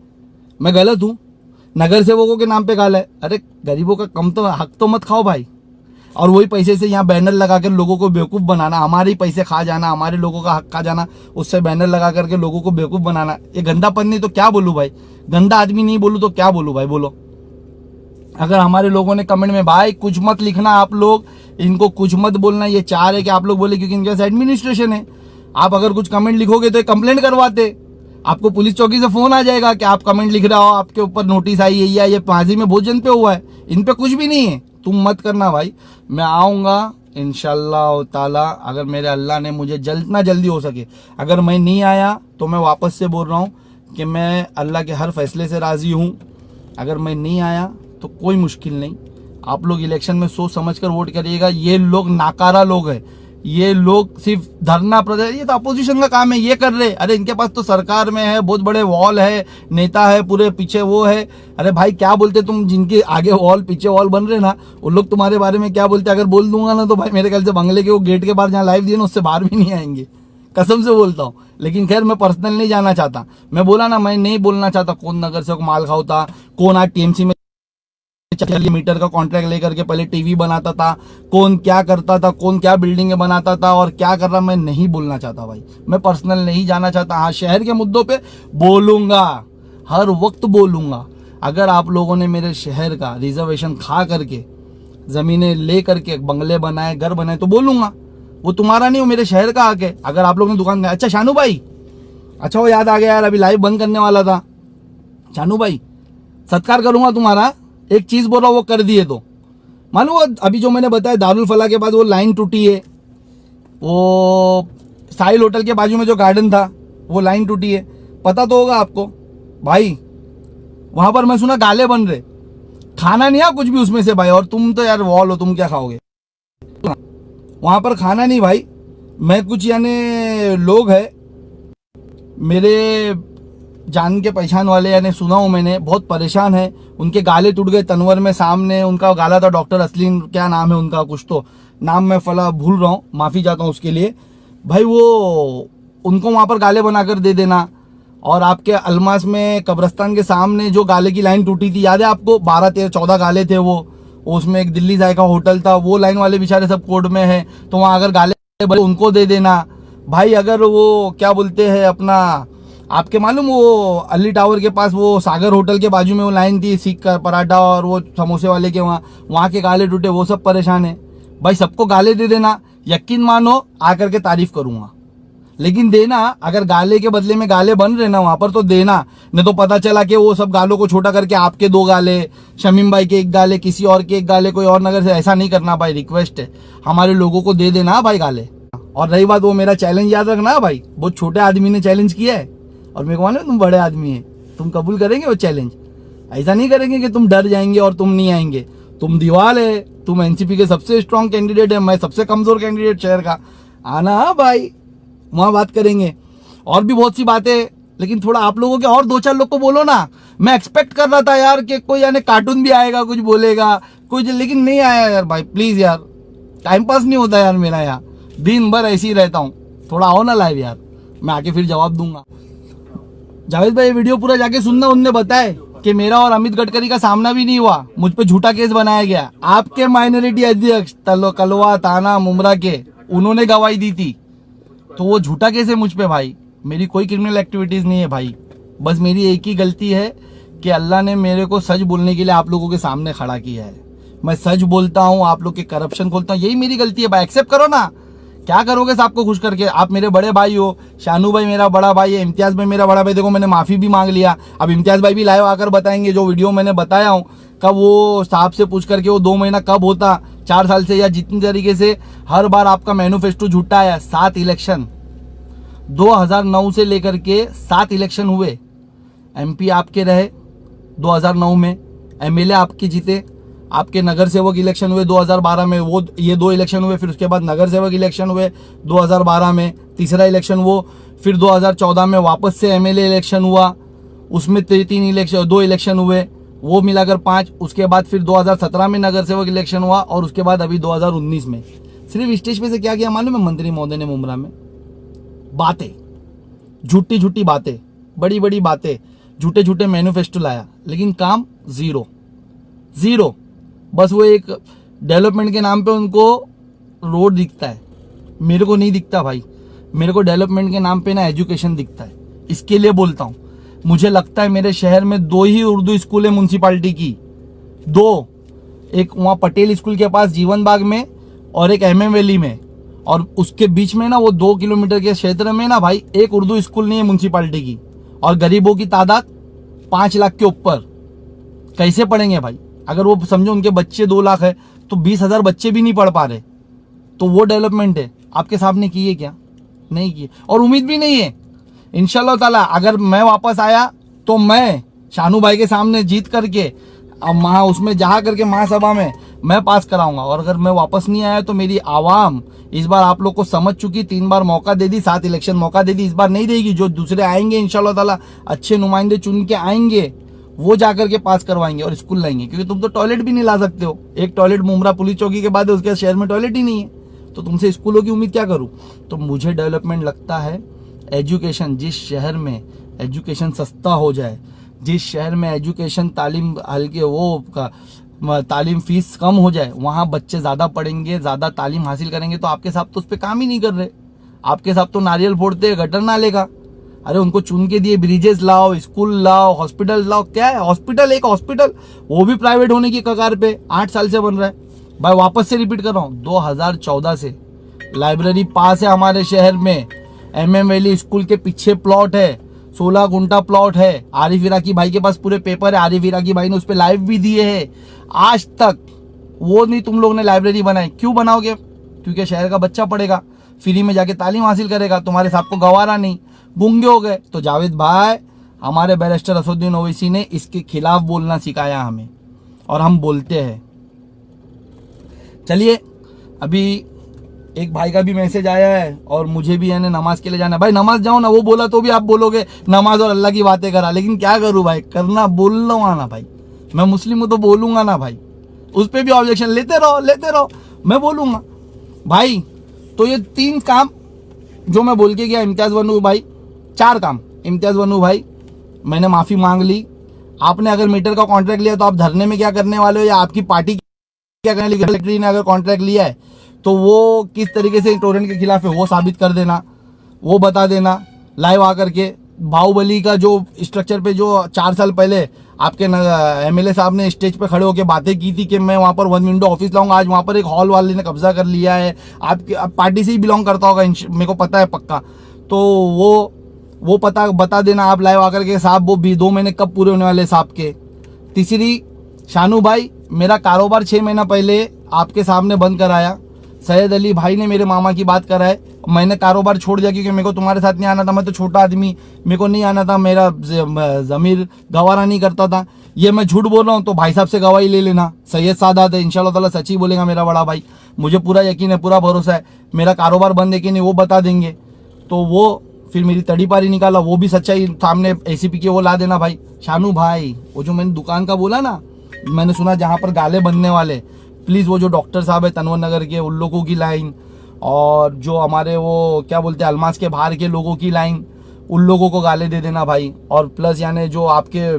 मैं गलत हूँ? नगर सेवकों के नाम पे गाला है। अरे गरीबों का कम तो हक तो मत खाओ भाई। और वही पैसे से यहाँ बैनर लगा कर लोगों को बेवकूफ़ बनाना, हमारे ही पैसे खा जाना, हमारे लोगों का हक खा जाना, उससे बैनर लगा करके लोगों को बेवकूफ़ बनाना। ये गंदापन नहीं तो क्या बोलूँ भाई? गंदा आदमी नहीं बोलूँ तो क्या बोलूँ भाई? बोलो। अगर हमारे लोगों ने कमेंट में भाई कुछ मत लिखना, आप लोग इनको कुछ मत बोलना, ये चाह रहे कि आप लोग बोले, क्योंकि इनके पास एडमिनिस्ट्रेशन है। आप अगर कुछ कमेंट लिखोगे तो कंप्लेंट करवाते, आपको पुलिस चौकी से फोन आ जाएगा कि आप कमेंट लिख रहे हो, आपके ऊपर नोटिस आई है, या ये पाजी में भोजन पे हुआ है। इन पे कुछ भी नहीं है, तुम मत करना भाई। मैं आऊँगा इंशाल्लाह ताला, अगर मेरे अल्लाह ने मुझे जल्द ना जल्दी हो सके। अगर मैं नहीं आया तो मैं वापस से बोल रहा हूँ कि मैं अल्लाह के हर फैसले से राज़ी हूँ। अगर मैं नहीं आया तो कोई मुश्किल नहीं, आप लोग इलेक्शन में सोच समझ कर वोट करिएगा। ये लोग नाकारा लोग हैं, ये लोग सिर्फ धरना प्रदर्शन, ये तो अपोजिशन का काम है, ये कर रहे। अरे इनके पास तो सरकार में है, बहुत बड़े वॉल है, नेता है, पूरे पीछे वो है। अरे भाई क्या बोलते तुम, जिनके आगे वॉल पीछे वॉल बन रहे ना, वो लोग तुम्हारे बारे में क्या बोलते? अगर बोल दूंगा ना तो भाई मेरे ख्याल से बंगले के वो गेट के बाहर जहाँ लाइव दिए ना उससे बाहर भी नहीं आएंगे, कसम से बोलता हूँ। लेकिन खैर मैं पर्सनल नहीं जाना चाहता। मैं बोला ना, मैं नहीं बोलना चाहता कौन नगर सेवक माल खाओता, कौन आज TMC में 40 मीटर का कॉन्ट्रैक्ट लेकर के पहले टीवी बनाता था, कौन क्या करता था, कौन क्या बिल्डिंगें बनाता था और क्या कर रहा, मैं नहीं बोलना चाहता भाई। मैं पर्सनल नहीं जाना चाहता। हाँ शहर के मुद्दों पे बोलूंगा, हर वक्त बोलूंगा। अगर आप लोगों ने मेरे शहर का रिजर्वेशन खा करके जमीनें ले करके बंगले बनाए, घर बनाए, तो बोलूंगा। वो तुम्हारा नहीं, वो मेरे शहर का आके। अगर आप लोगों ने दुकान, अच्छा शानू भाई, अच्छा वो याद आ गया यार, अभी लाइव बंद करने वाला था। शानू भाई सत्कार करूंगा तुम्हारा, एक चीज बोल रहा हूं वो कर दिए तो मानो। वो अभी जो मैंने बताया दारुल फला के बाद वो लाइन टूटी है, वो साहिल होटल के बाजू में जो गार्डन था वो लाइन टूटी है, पता तो होगा आपको भाई। वहां पर मैं सुना गाले बन रहे, खाना नहीं है कुछ भी उसमें से भाई। और तुम तो यार वॉल हो, तुम क्या खाओगे? वहां पर खाना नहीं भाई। मैं कुछ यानी लोग है मेरे जान के पहचान वाले, यानी सुना हूं मैंने, बहुत परेशान है। उनके गाले टूट गए तनवर में, सामने उनका गाला था डॉक्टर असलीन, क्या नाम है उनका, कुछ तो नाम मैं फला भूल रहा हूँ, माफी चाहता हूँ उसके लिए। भाई वो उनको वहां पर गाले बनाकर दे देना। और आपके अलमास में कब्रस्तान के सामने जो गाले की लाइन टूटी थी, याद है आपको? 12 13 14 गाले थे वो, उसमें एक दिल्ली जायका होटल था, वो लाइन वाले बेचारे सब कोर्ट में है, तो वहां अगर गाले बने उनको दे देना। भाई अगर वो क्या बोलते हैं अपना, आपके मालूम वो अली टावर के पास वो सागर होटल के बाजू में वो लाइन थी सीख का पराठा और वो समोसे वाले के, वहां के गाले टूटे, वो सब परेशान है। भाई सबको गाले दे देना, यकीन मानो आकर के तारीफ करूंगा। लेकिन देना, अगर गाले के बदले में गाले बन रहे ना वहां पर, तो देना। नहीं तो पता चला कि वो सब गालों को छोटा करके आपके 2 गाले, शमीम भाई के 1 गाले, किसी और के 1 गाले, कोई और नगर से, ऐसा नहीं करना भाई, रिक्वेस्ट है। हमारे लोगों को दे देना भाई गाले। और रही बात वो मेरा चैलेंज, याद रखना भाई, बहुत छोटे आदमी ने चैलेंज किया है और मेरे को मालूम तुम बड़े आदमी है, तुम कबूल करेंगे वो चैलेंज। ऐसा नहीं करेंगे कि तुम डर जाएंगे और तुम नहीं आएंगे। तुम दीवार है, तुम एनसीपी के सबसे स्ट्रांग कैंडिडेट है, मैं सबसे कमजोर कैंडिडेट शहर का। आना भाई, वहां बात करेंगे। और भी बहुत सी बातें, लेकिन थोड़ा आप लोगों के और 2-4 लोग को बोलो ना। मैं एक्सपेक्ट कर रहा था यार कि कोई यानी कार्टून भी आएगा, कुछ बोलेगा कुछ, लेकिन नहीं आया यार। भाई प्लीज यार, टाइम पास नहीं होता यार मेरा, यार दिन भर ऐसे ही रहता हूँ। थोड़ा आओ ना लाइव यार, मैं आके फिर जवाब दूंगा। जावेद भाई, वीडियो पूरा जाके सुनना, उनने बताया कि मेरा और अमित गडकरी का सामना भी नहीं हुआ, मुझ पे झूठा केस बनाया गया। आपके माइनॉरिटी अध्यक्ष कलवा ताना मुमरा के, उन्होंने गवाही दी थी, तो वो झूठा केस है मुझ पे भाई। मेरी कोई क्रिमिनल एक्टिविटीज नहीं है भाई, बस मेरी एक ही गलती है कि अल्लाह ने मेरे को सच बोलने के लिए आप लोगों के सामने खड़ा किया है। मैं सच बोलता हूँ, आप लोग के करप्शन खोलता हूँ, यही मेरी गलती है भाई। एक्सेप्ट करो ना, क्या करोगे साहब को खुश करके? आप मेरे बड़े भाई हो, शानू भाई मेरा बड़ा भाई है, इम्तियाज भाई मेरा बड़ा भाई। देखो मैंने माफी भी मांग लिया, अब इम्तियाज भाई भी लाइव आकर बताएंगे जो वीडियो मैंने बताया हूँ। कब वो साहब से पूछ करके वो 2 महीना कब होता, 4 साल से, या जितनी तरीके से हर बार आपका मैनिफेस्टो झूठा है। 7 इलेक्शन 2009 से लेकर के 7 इलेक्शन हुए। एमपी आपके रहे 2009 में, एमएलए आपके जीते, आपके नगर सेवक इलेक्शन हुए 2012 में, वो ये 2 इलेक्शन हुए। फिर उसके बाद नगर सेवक इलेक्शन हुए 2012 में, तीसरा इलेक्शन वो। फिर 2014 में वापस से एमएलए इलेक्शन हुआ, उसमें 2 इलेक्शन हुए, वो मिलाकर 5। उसके बाद फिर 2017 में नगर सेवक इलेक्शन हुआ, और उसके बाद अभी 2019 में। सिर्फ स्टेज पे से क्या किया मालूम है मंत्री महोदय ने मुमरा में? बातें, झूठी झूठी बातें, बड़ी बड़ी बातें, झूठे झूठे मैनिफेस्टो लाया, लेकिन काम जीरो। बस वो एक डेवलपमेंट के नाम पे उनको रोड दिखता है, मेरे को नहीं दिखता भाई। मेरे को डेवलपमेंट के नाम पे ना एजुकेशन दिखता है। इसके लिए बोलता हूँ, मुझे लगता है मेरे शहर में 2 ही उर्दू स्कूल है म्यूनसिपालिटी की, 2। एक वहाँ पटेल स्कूल के पास जीवन बाग में, और एक MM वैली में। और उसके बीच में ना वो 2 किलोमीटर के क्षेत्र में ना भाई एक उर्दू स्कूल नहीं है म्यूनसिपालिटी की। और गरीबों की तादाद 5 लाख के ऊपर। कैसे पढ़ेंगे भाई? अगर वो समझो उनके बच्चे 2 लाख है, तो 20,000 बच्चे भी नहीं पढ़ पा रहे। तो वो डेवलपमेंट है आपके सामने की है क्या? नहीं की, और उम्मीद भी नहीं है। इंशाल्लाह ताला अगर मैं वापस आया तो मैं शानू भाई के सामने जीत करके उसमें जहा करके महासभा में मैं पास कराऊंगा। और अगर मैं वापस नहीं आया तो मेरी आवाम इस बार आप लोग को समझ चुकी, 3 बार मौका दे दी, 7 इलेक्शन मौका दे दी, इस बार नहीं देगी। जो दूसरे आएंगे इंशाल्लाह ताला अच्छे नुमाइंदे चुन के आएंगे, वो जाकर के पास करवाएंगे और स्कूल लाएंगे। क्योंकि तुम तो टॉयलेट भी नहीं ला सकते हो। एक टॉयलेट मुमरा पुलिस चौकी के बाद उसके शहर में टॉयलेट ही नहीं है, तो तुमसे स्कूलों की उम्मीद क्या करूं? तो मुझे डेवलपमेंट लगता है एजुकेशन, जिस शहर में एजुकेशन सस्ता हो जाए, जिस शहर में एजुकेशन तालीम हल्के तालीम फीस कम हो जाए, वहां बच्चे ज्यादा पढ़ेंगे, ज्यादा तालीम हासिल करेंगे। तो आपके साहब तो उस पर काम ही नहीं कर रहे। आपके साहब तो नारियल फोड़ते हैं गटर नाले का। अरे उनको चुन के दिए, ब्रिजेस लाओ, स्कूल लाओ, हॉस्पिटल लाओ। क्या है हॉस्पिटल? एक हॉस्पिटल, वो भी प्राइवेट होने की कगार पे 8 साल से बन रहा है। भाई वापस से रिपीट कर रहा हूँ, 2014 से लाइब्रेरी पास है हमारे शहर में। MM वैली स्कूल के पीछे प्लॉट है, 16 गुंटा प्लॉट है। आरिफ इराकी भाई के पास पूरे पेपर है, आरिफ इराकी भाई ने उस पर लाइव भी दिए है। आज तक वो नहीं तुम लोग ने लाइब्रेरी बनाई। क्यों बनाओगे? क्योंकि शहर का बच्चा पढ़ेगा, फ्री में जाके तालीम हासिल करेगा। तुम्हारे साहब को गवारा नहीं, गूंगे हो गए। तो जावेद भाई, हमारे बैरिस्टर असदुद्दीन ओवैसी ने इसके खिलाफ बोलना सिखाया हमें, और हम बोलते हैं। चलिए, अभी एक भाई का भी मैसेज आया है और मुझे भी यानी नमाज के लिए जाना है। भाई नमाज जाओ ना, वो बोला तो भी आप बोलोगे नमाज और अल्लाह की बातें करा। लेकिन क्या करूं भाई, करना बोल लूंगा ना भाई, मैं मुस्लिम हूं तो बोलूंगा ना भाई। उस पर भी ऑब्जेक्शन लेते रहो, मैं बोलूंगा भाई। तो ये 3 काम जो मैं बोल के गया इम्तियाज बनू भाई, 4 काम। इम्तियाज बनू भाई, मैंने माफी मांग ली। आपने अगर मीटर का कॉन्ट्रैक्ट लिया तो आप धरने में क्या करने वाले हो, या आपकी पार्टी क्या करने लगी। सेक्रेटरी ने अगर कॉन्ट्रैक्ट लिया है तो वो किस तरीके से टोरेंट के खिलाफ है वो साबित कर देना, वो बता देना लाइव आकर के। बाहुबली का जो स्ट्रक्चर पे जो 4 साल पहले आपके एमएलए साहब ने स्टेज पे खड़े होकर बातें की थी कि मैं वहां पर 1 विंडो ऑफिस लाऊंगा, आज वहां पर एक हॉल वाले ने कब्जा कर लिया है। आपके पार्टी से ही बिलोंग करता होगा, मेरे को पता है पक्का। तो वो पता बता देना आप लाइव आकर के साहब। वो भी 2 महीने कब पूरे होने वाले साहब के। तीसरी, शानू भाई, मेरा कारोबार 6 महीना पहले आपके सामने बंद कराया। सैयद अली भाई ने मेरे मामा की बात कराए, मैंने कारोबार छोड़ दिया क्योंकि मेरे को तुम्हारे साथ नहीं आना था। मैं तो छोटा आदमी, मेरे को नहीं आना था, मेरा जमीर गवारा नहीं करता था। ये मैं झूठ बोल रहा हूँ तो भाई साहब से गवाही ले लेना। सैयद सादात है, इंशाल्लाह ताला सच ही बोलेगा मेरा बड़ा भाई। मुझे पूरा यकीन है, पूरा भरोसा है। मेरा कारोबार बंद है कि नहीं वो बता देंगे। तो वो फिर मेरी तड़ी पारी निकाला, वो भी सच्चाई सामने एसीपी के वो ला देना भाई। शानू भाई, वो जो मैंने दुकान का बोला ना, मैंने सुना जहां पर गाले बनने वाले, प्लीज वो जो डॉक्टर साहब है तनवर नगर के, उन लोगों की लाइन, और जो हमारे वो क्या बोलते हैं अलमास के बाहर के लोगों की लाइन, उन लोगों को गाले दे देना भाई। और प्लस यानी जो आपके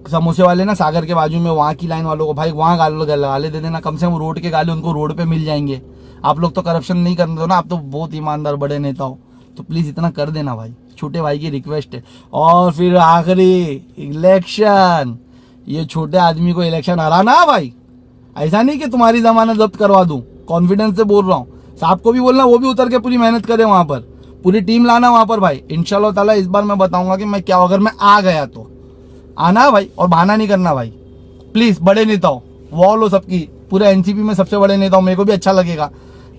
समोसे वाले ना सागर के बाजू में, वहाँ की लाइन वालों को भाई वहाँ गाले दे देना। कम से कम रोड के गाले उनको रोड पे मिल जाएंगे। आप लोग तो करप्शन नहीं करते हो ना, आप तो बहुत ईमानदार बड़े नेता हो, तो प्लीज इतना कर देना भाई, छोटे भाई की रिक्वेस्ट है। और फिर आखिरी, इलेक्शन, ये छोटे आदमी को इलेक्शन हराना भाई। ऐसा नहीं कि तुम्हारी जमानत जब्त करवा दूं, कॉन्फिडेंस से बोल रहा हूँ। साहब को भी बोलना वो भी उतर के पूरी मेहनत करे वहां पर, पूरी टीम लाना वहां पर भाई। इंशाल्लाह ताला इस बार मैं बताऊंगा कि मैं क्या, अगर मैं आ गया तो आना भाई, और बहाना नहीं करना भाई प्लीज। बड़े नेता हो, वॉल हो सबकी, पूरे एनसीपी में सबसे बड़े नेता हो। मेरे को भी अच्छा लगेगा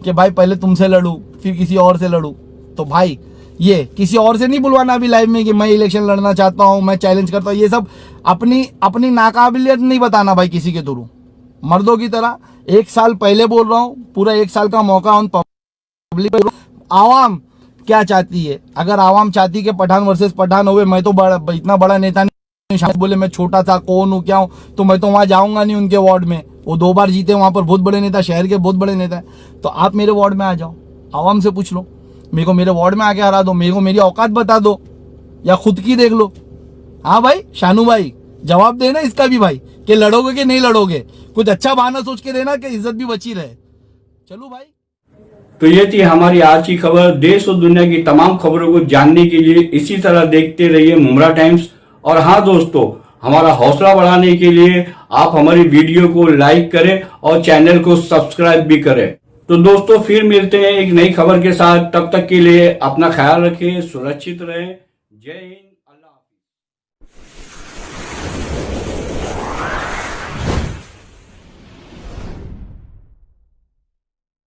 कि भाई पहले तुमसे लड़ू फिर किसी और से लड़ू। तो भाई ये किसी और से नहीं बुलवाना अभी लाइव में कि मैं इलेक्शन लड़ना चाहता हूँ, मैं चैलेंज करता हूँ। ये सब अपनी नाकाबिलियत नहीं बताना भाई किसी के थ्रू। मर्दों की तरह 1 साल पहले बोल रहा हूँ, पूरा 1 साल का मौका उन पब्लिक। आवाम क्या चाहती है, अगर आवाम चाहती कि पठान वर्सेस पठान होवे, मैं तो इतना बड़ा नेता नहीं, शायद बोले मैं छोटा सा कौन हूँ क्या हूँ, तो मैं तो वहां जाऊंगा नहीं उनके वार्ड में। वो 2 बार जीते, वहां पर बहुत बड़े नेता, शहर के बहुत बड़े नेता है। तो आप मेरे वार्ड में आ जाओ, आवाम से पूछ लो, मेरे को मेरे वार्ड में आके हरा दो, मेरे को मेरी औकात बता दो, या खुद की देख लो। हाँ भाई शानू भाई, जवाब देना इसका भी भाई कि लड़ोगे कि नहीं लड़ोगे। कुछ अच्छा बहाना सोच के देना कि इज्जत भी बची रहे। चलो भाई।
तो ये थी हमारी आज की खबर। देश और दुनिया की तमाम खबरों को जानने के लिए इसी तरह देखते रहिए मुमरा टाइम्स। और हाँ दोस्तों, हमारा हौसला बढ़ाने के लिए आप हमारी वीडियो को लाइक करें और चैनल को सब्सक्राइब भी करें। तो दोस्तों फिर मिलते हैं एक नई खबर के साथ। तब तक के लिए अपना ख्याल रखें, सुरक्षित रहें। जय हिंद, अल्लाह।